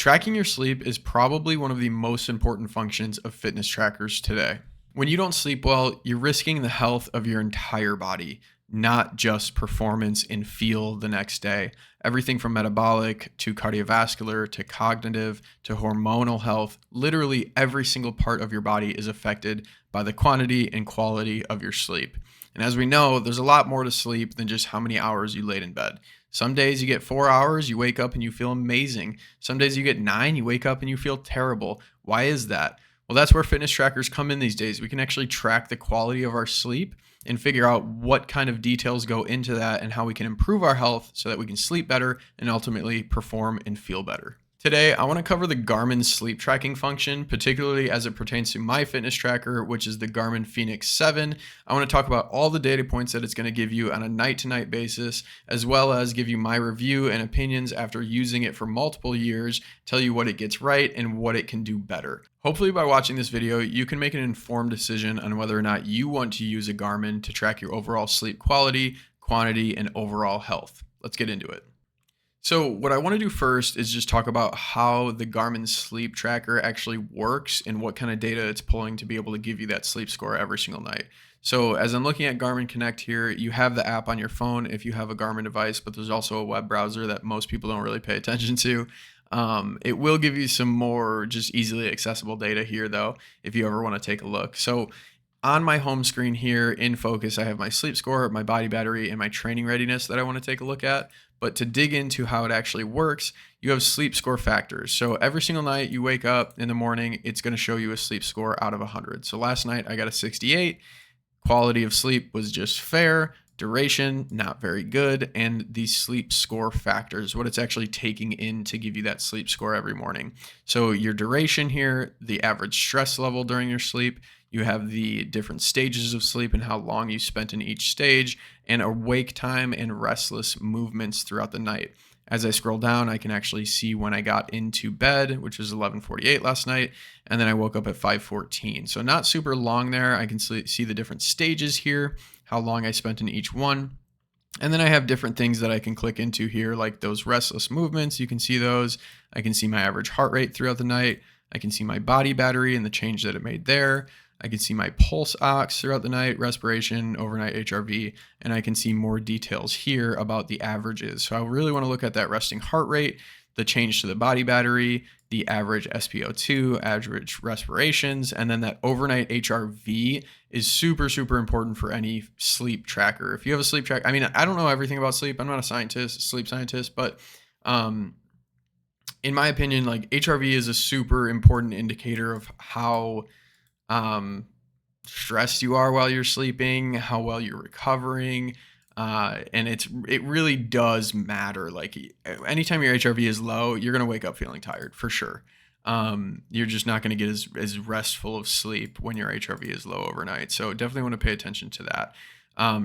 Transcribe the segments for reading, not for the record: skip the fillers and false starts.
Tracking your sleep is probably one of the most important functions of fitness trackers today. When you don't sleep well, you're risking the health of your entire body, not just performance and feel the next day. Everything from metabolic to cardiovascular to cognitive to hormonal health, literally every single part of your body is affected by the quantity and quality of your sleep. And as we know, there's a lot more to sleep than just how many hours you laid in bed. Some days you get 4 hours, you wake up and you feel amazing. Some days you get nine, you wake up and you feel terrible. Why is that? Well, that's where fitness trackers come in these days. We can actually track the quality of our sleep and figure out what kind of details go into that and how we can improve our health so that we can sleep better and ultimately perform and feel better. Today, I want to cover the Garmin sleep tracking function, particularly as it pertains to my fitness tracker, which is the Garmin Fenix 7. I want to talk about all the data points that it's going to give you on a night-to-night basis, as well as give you my review and opinions after using it for multiple years, tell you what it gets right and what it can do better. Hopefully by watching this video, you can make an informed decision on whether or not you want to use a Garmin to track your overall sleep quality, quantity, and overall health. Let's get into it. So what I want to do first is just talk about how the Garmin sleep tracker actually works and what kind of data it's pulling to be able to give you that sleep score every single night. So as I'm looking at Garmin Connect here, you have the app on your phone if you have a Garmin device, but there's also a web browser that most people don't really pay attention to. It will give you some more just easily accessible data here though, if you ever want to take a look. So on my home screen here in focus, I have my sleep score, my body battery, and my training readiness that I want to take a look at. But to dig into how it actually works, you have sleep score factors. So every single night you wake up in the morning, it's going to show you a sleep score out of 100. So last night I got a 68. Quality of sleep was just fair. Duration, not very good. And the sleep score factors, what it's actually taking in to give you that sleep score every morning. So your duration here, the average stress level during your sleep, you have the different stages of sleep and how long you spent in each stage, and awake time and restless movements throughout the night. As I scroll down, I can actually see when I got into bed, which was 11:48 last night, and then I woke up at 5:14. So not super long there. I can see the different stages here, how long I spent in each one. And then I have different things that I can click into here, like those restless movements. You can see those. I can see my average heart rate throughout the night. I can see my body battery and the change that it made there. I can see my pulse ox throughout the night, respiration, overnight HRV, and I can see more details here about the averages. So I really want to look at that resting heart rate, the change to the body battery, the average SpO2, average respirations, and then that overnight HRV is super, super important for any sleep tracker. If you have a sleep tracker, I mean, I don't know everything about sleep. I'm not a scientist, sleep scientist, but in my opinion, like HRV is a super important indicator of how stressed you are while you're sleeping, how well you're recovering. And it really does matter. Like anytime your HRV is low, you're going to wake up feeling tired for sure. You're just not going to get as restful of sleep when your HRV is low overnight. So definitely want to pay attention to that.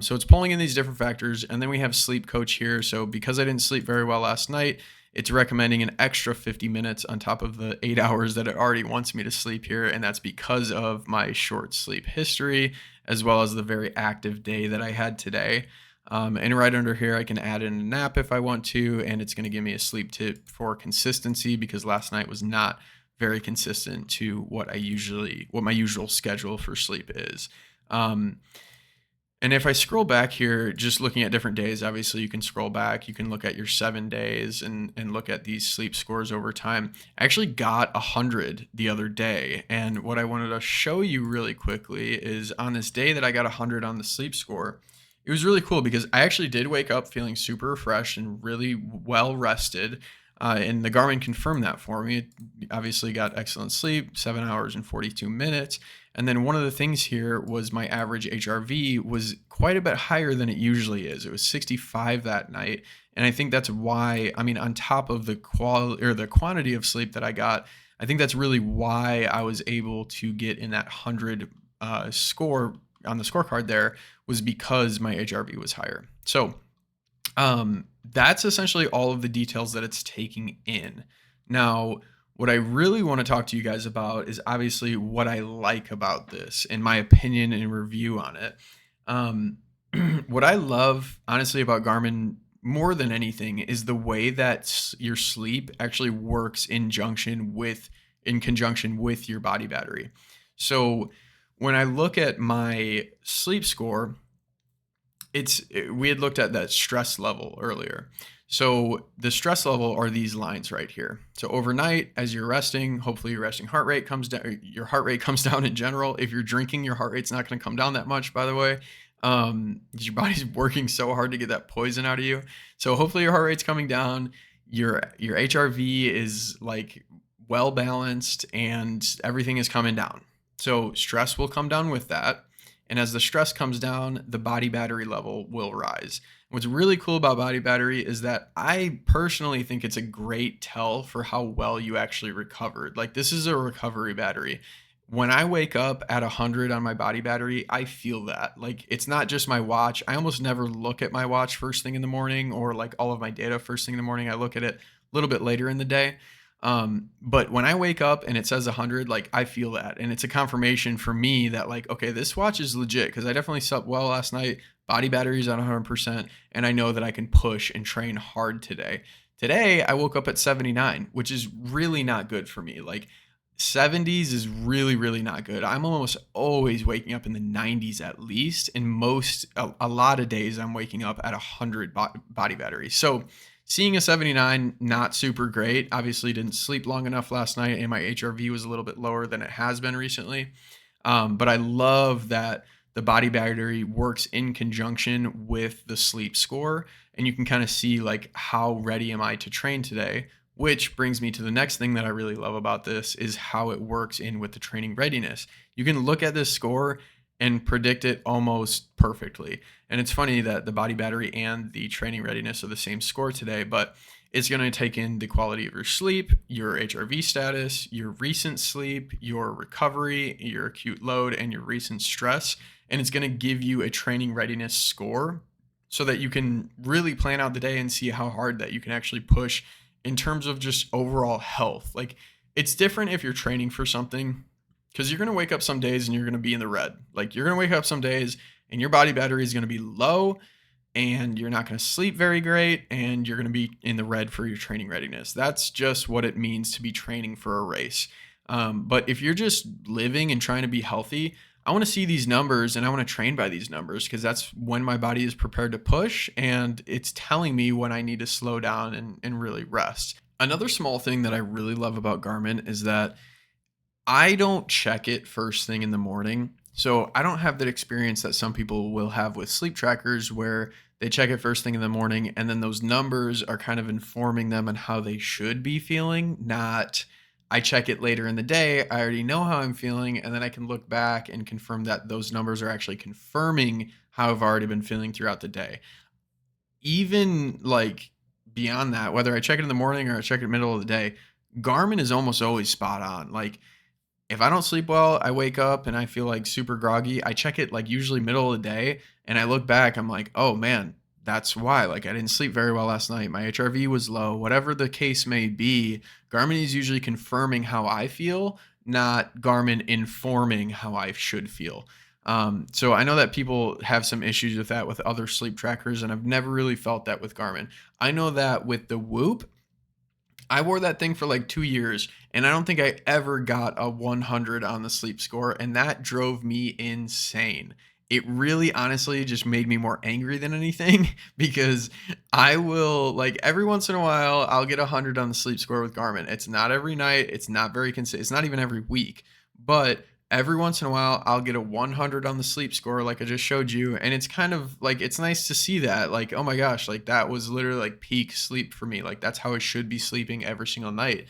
So it's pulling in these different factors. And then we have sleep coach here. So because I didn't sleep very well last night, it's recommending an extra 50 minutes on top of the 8 hours that it already wants me to sleep here. And that's because of my short sleep history, as well as the very active day that I had today. And right under here, I can add in a nap if I want to, and it's going to give me a sleep tip for consistency because last night was not very consistent to what my usual schedule for sleep is. And if I scroll back here, just looking at different days, obviously you can scroll back, you can look at your 7 days and look at these sleep scores over time. I actually got 100 the other day. And what I wanted to show you really quickly is on this day that I got 100 on the sleep score, it was really cool because I actually did wake up feeling super refreshed and really well rested. And the Garmin confirmed that for me. It obviously got excellent sleep, 7 hours and 42 minutes. And then one of the things here was my average HRV was quite a bit higher than it usually is. It was 65 that night. And I think that's why, I mean, on top of the quality or the quantity of sleep that I got, I think that's really why I was able to get in that 100 score on the scorecard there, was because my HRV was higher. So that's essentially all of the details that it's taking in. Now, what I really want to talk to you guys about is obviously what I like about this, in my opinion and review on it. What I love, honestly, about Garmin more than anything is the way that your sleep actually works in conjunction with your body battery. So when I look at my sleep score, we had looked at that stress level earlier. So the stress level are these lines right here. So overnight, as you're resting, hopefully your resting heart rate comes down. Your heart rate comes down in general. If you're drinking, your heart rate's not going to come down that much, by the way. 'Cause your body's working so hard to get that poison out of you. So hopefully your heart rate's coming down. Your HRV is like well balanced, and everything is coming down. So stress will come down with that. And as the stress comes down, the body battery level will rise. What's really cool about body battery is that I personally think it's a great tell for how well you actually recovered. Like, this is a recovery battery. When I wake up at 100 on my body battery, I feel that. Like, it's not just my watch. I almost never look at my watch first thing in the morning, or like all of my data first thing in the morning. I look at it a little bit later in the day. But when I wake up and it says 100, like, I feel that. And it's a confirmation for me that, like, okay, this watch is legit, because I definitely slept well last night. Body battery's at 100%. And I know that I can push and train hard today. Today, I woke up at 79, which is really not good for me. Like, 70s is really, really not good. I'm almost always waking up in the 90s at least. And a lot of days, I'm waking up at 100 body battery. So, seeing a 79, not super great. Obviously, didn't sleep long enough last night, and my HRV was a little bit lower than it has been recently. But I love that the body battery works in conjunction with the sleep score, and you can kind of see like how ready am I to train today. Which brings me to the next thing that I really love about this is how it works in with the training readiness. You can look at this score and predict it almost perfectly. And it's funny that the body battery and the training readiness are the same score today, but it's going to take in the quality of your sleep, your HRV status, your recent sleep, your recovery, your acute load, and your recent stress. And it's going to give you a training readiness score so that you can really plan out the day and see how hard that you can actually push in terms of just overall health. Like, it's different if you're training for something, because you're going to wake up some days and you're going to be in the red. Like, you're going to wake up some days and your body battery is going to be low, and you're not going to sleep very great, and you're going to be in the red for your training readiness. That's just what it means to be training for a race. But if you're just living and trying to be healthy, I want to see these numbers and I want to train by these numbers, because that's when my body is prepared to push, and it's telling me when I need to slow down and really rest. Another small thing that I really love about Garmin is that I don't check it first thing in the morning. So I don't have that experience that some people will have with sleep trackers, where they check it first thing in the morning and then those numbers are kind of informing them on how they should be feeling. Not, I check it later in the day, I already know how I'm feeling, and then I can look back and confirm that those numbers are actually confirming how I've already been feeling throughout the day. Even like beyond that, whether I check it in the morning or I check it middle of the day, Garmin is almost always spot on. Like, if I don't sleep well, I wake up and I feel like super groggy. I check it like usually middle of the day, and I look back, I'm like, oh man, that's why. Like, I didn't sleep very well last night. My HRV was low, whatever the case may be. Garmin is usually confirming how I feel, not Garmin informing how I should feel. So I know that people have some issues with that with other sleep trackers, and I've never really felt that with Garmin. I know that with the Whoop, I wore that thing for like 2 years, and I don't think I ever got a 100 on the sleep score, and that drove me insane. It really honestly just made me more angry than anything, because I will, like, every once in a while I'll get a 100 on the sleep score with Garmin. It's not every night, it's not very consistent, it's not even every week, but every once in a while I'll get a 100 on the sleep score like I just showed you, and it's kind of like, it's nice to see that, like, oh my gosh, like that was literally like peak sleep for me. Like, that's how I should be sleeping every single night.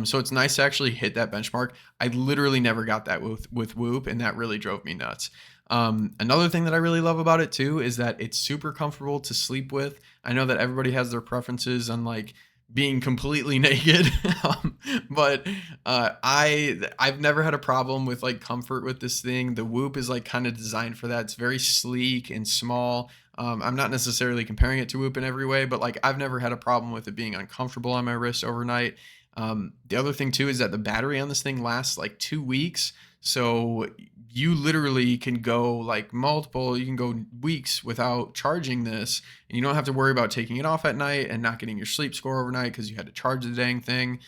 So it's nice to actually hit that benchmark. I literally never got that with Whoop, and that really drove me nuts. Another thing that I really love about it too is that it's super comfortable to sleep with. I know that everybody has their preferences on like being completely naked, but I've never had a problem with like comfort with this thing. The Whoop is like kind of designed for that. It's very sleek and small. I'm not necessarily comparing it to Whoop in every way, but like, I've never had a problem with it being uncomfortable on my wrist overnight. The other thing too is that the battery on this thing lasts like 2 weeks. So you literally can go like you can go weeks without charging this, and you don't have to worry about taking it off at night and not getting your sleep score overnight because you had to charge the dang thing.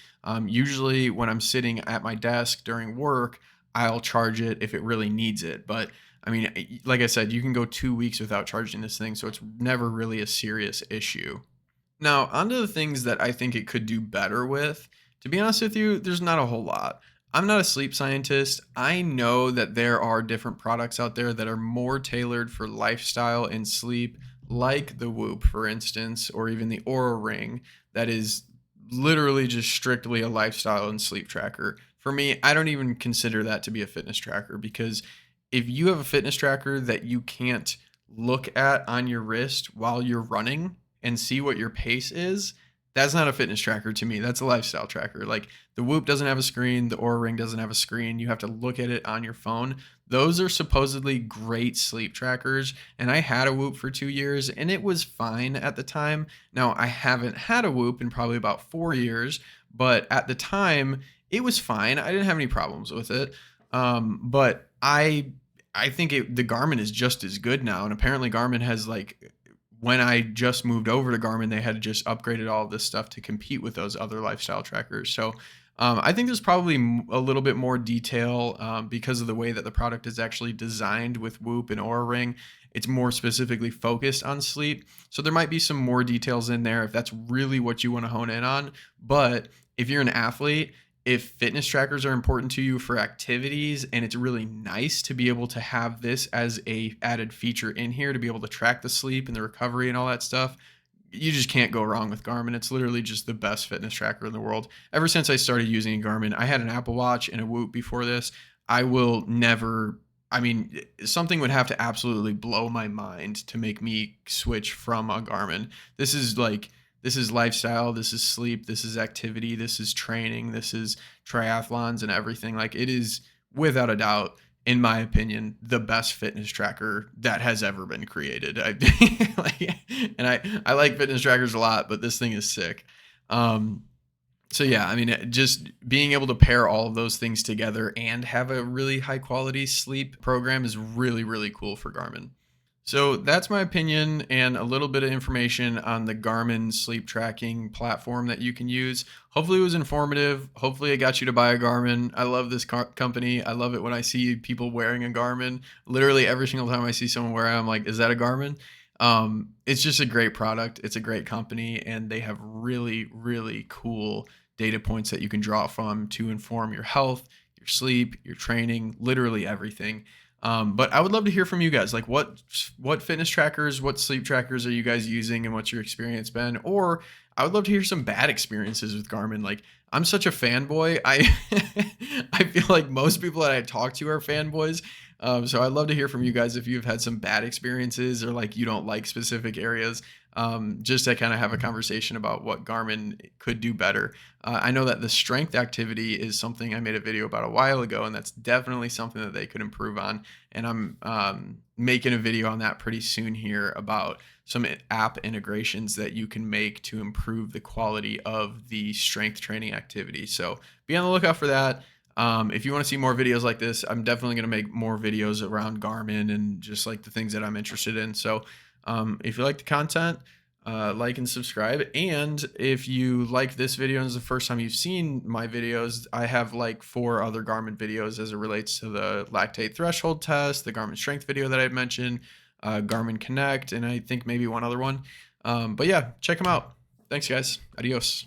Usually, when I'm sitting at my desk during work, I'll charge it if it really needs it. But I mean, like I said, you can go 2 weeks without charging this thing, so it's never really a serious issue. Now, onto the things that I think it could do better with. To be honest with you, there's not a whole lot. I'm not a sleep scientist. I know that there are different products out there that are more tailored for lifestyle and sleep, like the Whoop, for instance, or even the Aura Ring, that is literally just strictly a lifestyle and sleep tracker. For me, I don't even consider that to be a fitness tracker because if you have a fitness tracker that you can't look at on your wrist while you're running and see what your pace is, that's not a fitness tracker to me. That's a lifestyle tracker. Like the Whoop doesn't have a screen, the Aura Ring doesn't have a screen. You have to look at it on your phone. Those are supposedly great sleep trackers. And I had a Whoop for 2 years and it was fine at the time. Now, I haven't had a Whoop in probably about 4 years, but at the time, it was fine. I didn't have any problems with it. But I think the Garmin is just as good now, and apparently Garmin has like when I just moved over to Garmin, they had just upgraded all of this stuff to compete with those other lifestyle trackers. So I think there's probably a little bit more detail because of the way that the product is actually designed with Whoop and Aura Ring. It's more specifically focused on sleep. So there might be some more details in there if that's really what you want to hone in on. But if you're an athlete, if fitness trackers are important to you for activities and it's really nice to be able to have this as a added feature in here to be able to track the sleep and the recovery and all that stuff, you just can't go wrong with Garmin. It's literally just the best fitness tracker in the world. Ever since I started using a Garmin, I had an Apple Watch and a Whoop before this. I will never, I mean, something would have to absolutely blow my mind to make me switch from a Garmin. This is like, this is lifestyle, this is sleep, this is activity, this is training, this is triathlons and everything. Like it is without a doubt, in my opinion, the best fitness tracker that has ever been created. Like, and I like fitness trackers a lot, but this thing is sick. Um, so yeah, I mean, just being able to pair all of those things together and have a really high quality sleep program is really, really cool for Garmin. So that's my opinion and a little bit of information on the Garmin sleep tracking platform that you can use. Hopefully it was informative. Hopefully it got you to buy a Garmin. I love this company. I love it when I see people wearing a Garmin. Literally every single time I see someone wear it, I'm like, is that a Garmin? It's just a great product. It's a great company and they have really, really cool data points that you can draw from to inform your health, your sleep, your training, literally everything. But I would love to hear from you guys. Like what fitness trackers, what sleep trackers are you guys using and what's your experience been? Or I would love to hear some bad experiences with Garmin. Like I'm such a fanboy. I I feel like most people that I talk to are fanboys. So I'd love to hear from you guys if you've had some bad experiences or like you don't like specific areas. Just to kind of have a conversation about what Garmin could do better. I know that the strength activity is something I made a video about a while ago, and that's definitely something that they could improve on. And I'm making a video on that pretty soon here about some app integrations that you can make to improve the quality of the strength training activity. So be on the lookout for that. If you want to see more videos like this, I'm definitely going to make more videos around Garmin and just like the things that I'm interested in. So if you like the content, like and subscribe. And if you like this video and it's the first time you've seen my videos, I have like 4 other Garmin videos as it relates to the lactate threshold test, the Garmin strength video that I mentioned, Garmin Connect, and I think maybe one other one. But yeah, check them out. Thanks, guys. Adios.